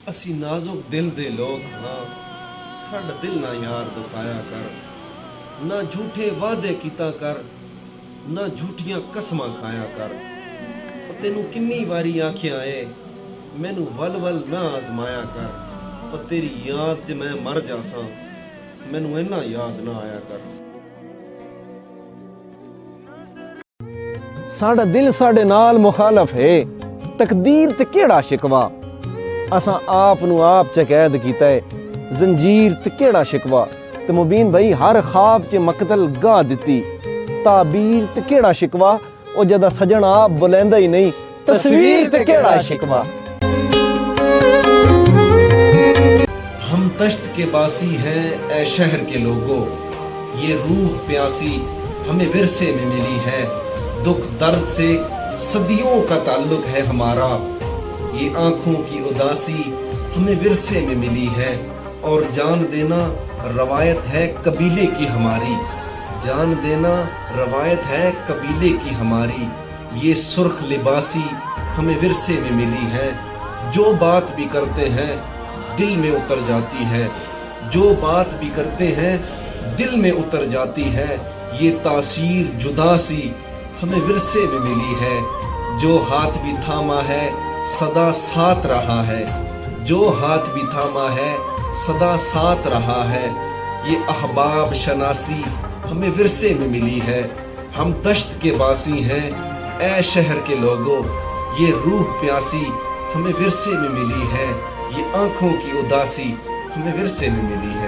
ਅਸੀਂ ਨਾਜ਼ੁਕ ਦਿਲ ਦੇ ਲੋਕ ਹਾਂ, ਸਾਡਾ ਦਿਲ ਨਾ ਯਾਰ ਦੁਖਾਇਆ ਕਰ, ਨਾ ਝੂਠੇ ਵਾਅਦੇ ਕੀਤਾ ਕਰ, ਨਾ ਝੂਠੀਆਂ ਕਸਮਾਂ ਖਾਇਆ ਕਰ। ਤੈਨੂੰ ਕਿੰਨੀ ਵਾਰੀ ਆਖਿਆ ਏ ਮੈਨੂੰ ਵਲ ਨਾ ਆਜ਼ਮਾਇਆ ਕਰ, ਪਰ ਤੇਰੀ ਯਾਦ 'ਚ ਮੈਂ ਮਰ ਜਾਸਾਂ, ਮੈਨੂੰ ਇੰਨਾ ਯਾਦ ਨਾ ਆਇਆ ਕਰ। ਸਾਡਾ ਦਿਲ ਸਾਡੇ ਨਾਲ ਮੁਖਾਲਫ ਹੈ, ਤਕਦੀਰ ਤੇ ਕਿਹੜਾ ਸ਼ਿਕਵਾ, ਅਸਾਂ ਆਪ ਨੂੰ ਆਪ ਚ ਕੈਦ ਕੀਤਾ ਹੈ, ਜ਼ੰਜੀਰ ਤੇ ਕਿਹੜਾ ਸ਼ਿਕਵਾ। ਤੇ ਮੁਬੀਨ ਭਾਈ ਹਰ ਖਾਬ ਚ ਮਕਤਲ ਗਾਹ ਦਿੱਤੀ, ਤਾਬੀਰ ਤੇ ਕਿਹੜਾ ਸ਼ਿਕਵਾ, ਉਹ ਜਦਾ ਸਜਣ ਆਪ ਬੁਲੈਂਦਾ ਹੀ ਨਹੀਂ, ਤਸਵੀਰ ਤੇ ਕਿਹੜਾ शिकवा। हम तश्त के बासी हैं ए शहर के लोगों, ये रूह प्यासी हमें विरसे में मिली है, दुख दर्द से सदियों का ताल्लुक है हमारा, ये आंखों की उदासी हमें विरसे में मिली है, और जान देना रवायत है कबीले की हमारी, जान देना रवायत है कबीले की हमारी, ये सुर्ख लिबासी हमें विरसे में मिली है, जो बात भी करते हैं दिल में उतर जाती है, जो बात भी करते हैं दिल में उतर जाती है, ये तासीर जुदासी हमें विरसे में मिली है, जो हाथ भी थामा है सदा साथ रहा है, जो हाथ भी थामा है सदा साथ रहा है, ये अहबाब शनासी हमें विरसे में मिली है, हम दश्त के बासी हैं ए शहर के लोगों, ये रूह प्यासी हमें विरसे में मिली है, ये आंखों की उदासी हमें विरसे में मिली है।